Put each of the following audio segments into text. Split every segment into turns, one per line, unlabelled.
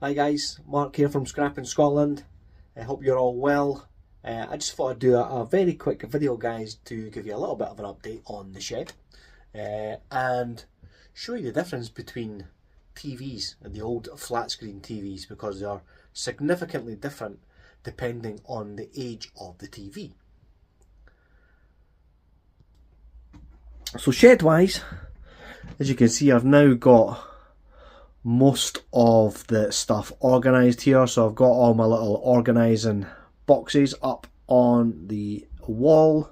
Hi guys, Mark here from Scrapping Scotland. I hope you're all well. I just thought I'd do a very quick video, guys, to give you a little bit of an update on the shed and show you the difference between TVs and the old flat screen TVs, because they are significantly different depending on the age of the TV. So shed wise, as you can see, I've now got most of the stuff organised here. So I've got all my little organising boxes up on the wall.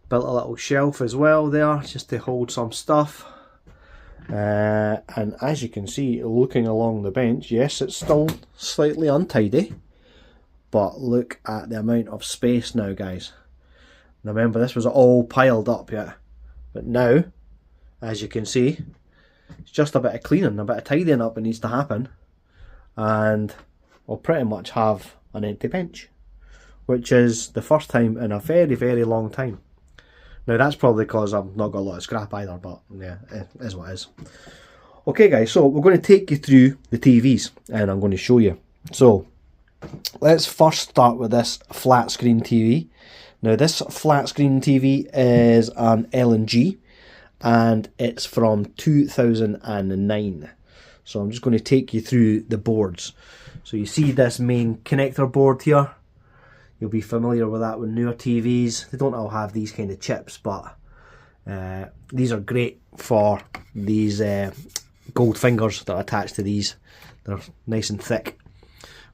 Built a little shelf as well there just to hold some stuff. And as you can see, looking along the bench, yes, it's still slightly untidy, but look at the amount of space now, guys. Remember, this was all piled up yet, but now, as you can see, it's just a bit of cleaning, a bit of tidying up that needs to happen, and we'll pretty much have an empty bench, which is the first time in a very, very long time. Now that's probably because I've not got a lot of scrap either, but yeah, it is what it is. Okay guys, so we're going to take you through the TVs and I'm going to show you. So let's first start with this flat screen TV. Now this flat screen TV is an L&G and it's from 2009. So I'm just going to take you through the boards. So you see this main connector board here. You'll be familiar with that with newer TVs. They don't all have these kind of chips, but these are great for these gold fingers that are attached to these. They're nice and thick.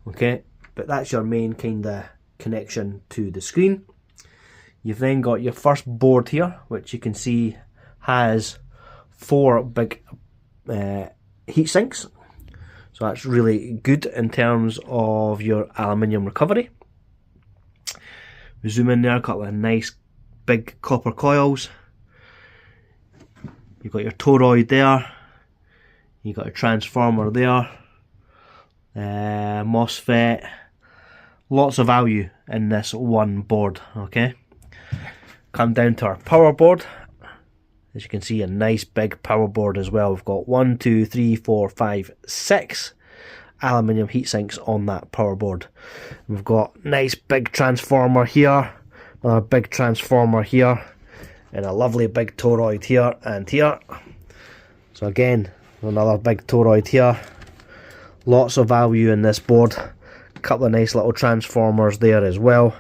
Okay, but that's your main kind of connection to the screen. You've then got your first board here, which you can see has 4 big heat sinks. So that's really good in terms of your aluminium recovery. We zoom in there, a couple of nice big copper coils. You've got your toroid there. You've got a transformer there. MOSFET. Lots of value in this one board, okay? Come down to our power board. As you can see, a nice big power board as well. We've got 1, 2, 3, 4, 5, 6 aluminium heat sinks on that power board. We've got nice big transformer here, another big transformer here, and a lovely big toroid here and here. So again, another big toroid here. Lots of value in this board. A couple of nice little transformers there as well,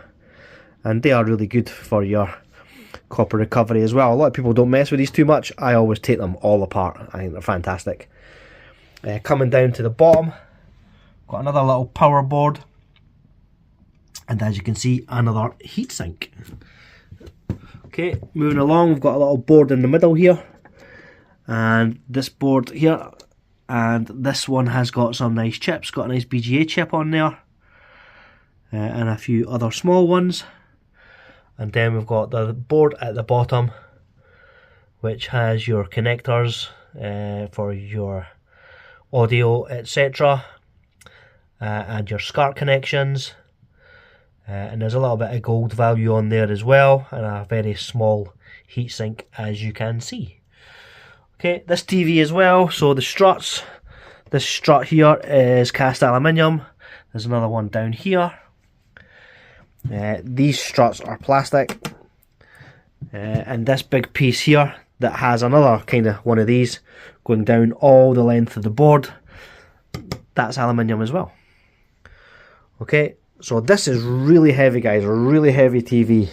and they are really good for your copper recovery as well. A lot of people don't mess with these too much. I always take them all apart. I think they're fantastic. Coming down to the bottom, got another little power board, and as you can see, another heatsink. Okay, moving along, we've got a little board in the middle here, and this board here, and this one has got some nice chips. Got a nice BGA chip on there, and a few other small ones. And then we've got the board at the bottom, which has your connectors for your audio, etc. And your SCART connections, and there's a little bit of gold value on there as well, and a very small heatsink, as you can see. Okay, this TV as well, so the struts, this strut here is cast aluminium. There's another one down here. These struts are plastic, and this big piece here that has another kind of one of these going down all the length of the board, that's aluminium as well. Okay, so this is really heavy, guys, a really heavy TV.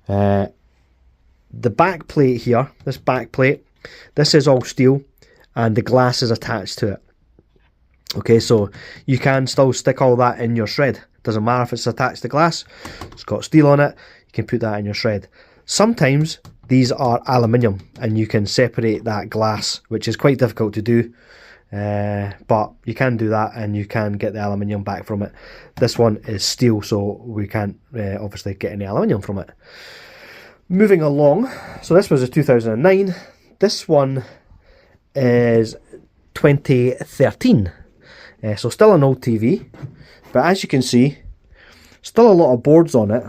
The back plate here, this back plate, this is all steel, and the glass is attached to it. Okay, so you can still stick all that in your shred. Doesn't matter if it's attached to glass, it's got steel on it, you can put that in your shred. Sometimes these are aluminium and you can separate that glass, which is quite difficult to do. But you can do that and you can get the aluminium back from it. This one is steel, so we can't obviously get any aluminium from it. Moving along, so this was a 2009. This one is 2013. So still an old TV, but as you can see, still a lot of boards on it,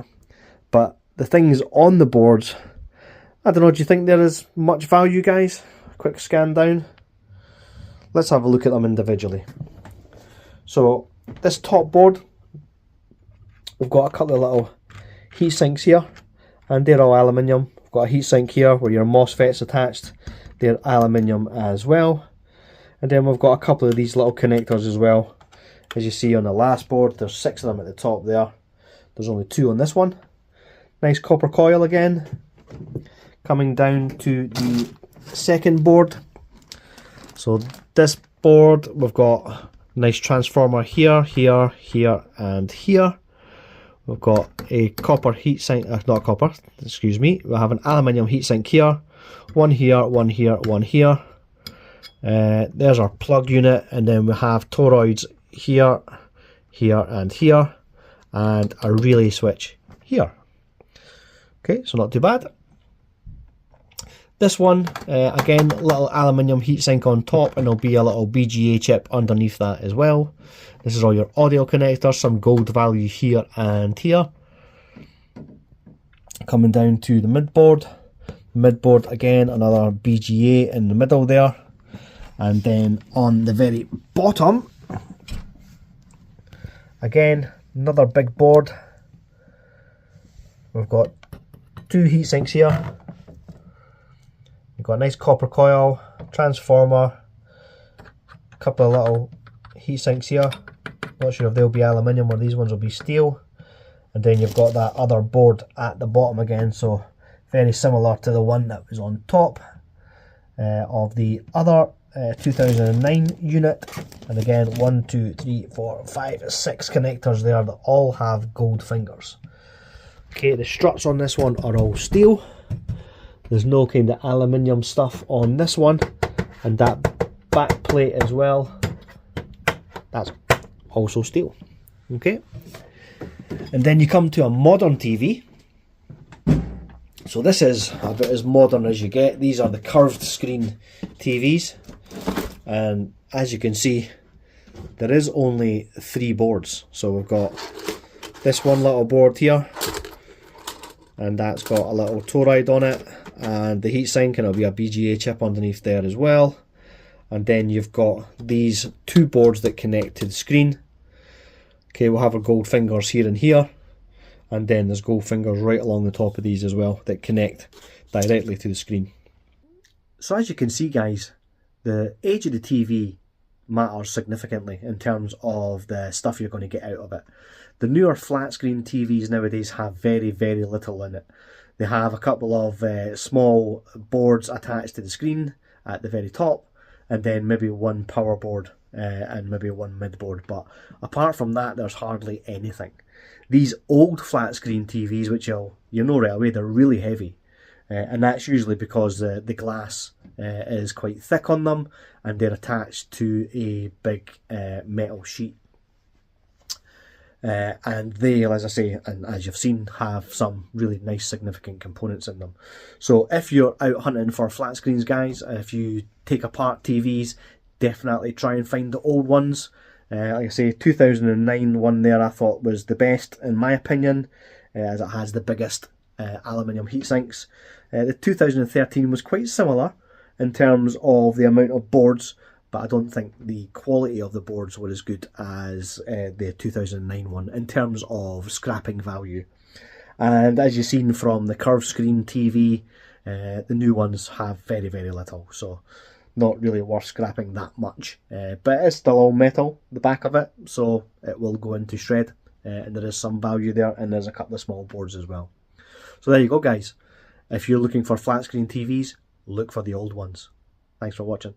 but the things on the boards, I don't know, do you think there is much value, guys? Quick scan down. Let's have a look at them individually. So this top board, we've got a couple of little heat sinks here, and they're all aluminium. We've got a heat sink here where your MOSFET's attached, they're aluminium as well. And then we've got a couple of these little connectors as well. As you see on the last board, there's 6 of them at the top there. There's only 2 on this one. Nice copper coil again. Coming down to the second board. So this board, we've got a nice transformer here, here, here, and here. We've got a copper heatsink, not copper, excuse me. We have an aluminium heatsink here. One here, one here, one here. There's our plug unit, and then we have toroids here, here, and here, and a relay switch here. Okay, so not too bad. This one, again, little aluminium heatsink on top, and there'll be a little BGA chip underneath that as well. This is all your audio connectors, some gold value here and here. Coming down to the midboard. Midboard, again, another BGA in the middle there. And then on the very bottom, again, another big board. We've got 2 heat sinks here. We've got a nice copper coil, transformer, a couple of little heat sinks here. Not sure if they'll be aluminium or these ones will be steel. And then you've got that other board at the bottom again, so very similar to the one that was on top of the other 2009 unit. And again, 1, 2, 3, 4, 5, 6 connectors there that all have gold fingers. Okay, the struts on this one are all steel. There's no kind of aluminium stuff on this one, and that back plate as well, that's also steel. Okay, and then you come to a modern TV. So this is about as modern as you get. These are the curved screen TVs, and as you can see, there is only 3 boards. So we've got this one little board here, and that's got a little toroid on it, and the heatsink, and it'll be a BGA chip underneath there as well. And then you've got these 2 boards that connect to the screen. Okay, we'll have our gold fingers here and here, and then there's gold fingers right along the top of these as well that connect directly to the screen. So as you can see, guys, the age of the TV matters significantly in terms of the stuff you're going to get out of it. The newer flat screen TVs nowadays have very, very little in it. They have a couple of small boards attached to the screen at the very top, and then maybe one power board and maybe one mid board, but apart from that there's hardly anything. These old flat screen TVs, which you know right away, they're really heavy, and that's usually because the glass is quite thick on them, and they're attached to a big metal sheet. And they, as I say, and as you've seen, have some really nice significant components in them. So if you're out hunting for flat screens, guys, if you take apart TVs, definitely try and find the old ones. Like I say, 2009 one there I thought was the best in my opinion, as it has the biggest aluminium heat sinks. The 2013 was quite similar in terms of the amount of boards, but I don't think the quality of the boards were as good as the 2009 one in terms of scrapping value. And as you've seen from the curved screen TV, the new ones have very, very little, so not really worth scrapping that much. But it's still all metal, the back of it, so it will go into shred, and there is some value there, and there's a couple of small boards as well. So there you go, guys. If you're looking for flat screen TVs, look for the old ones. Thanks for watching.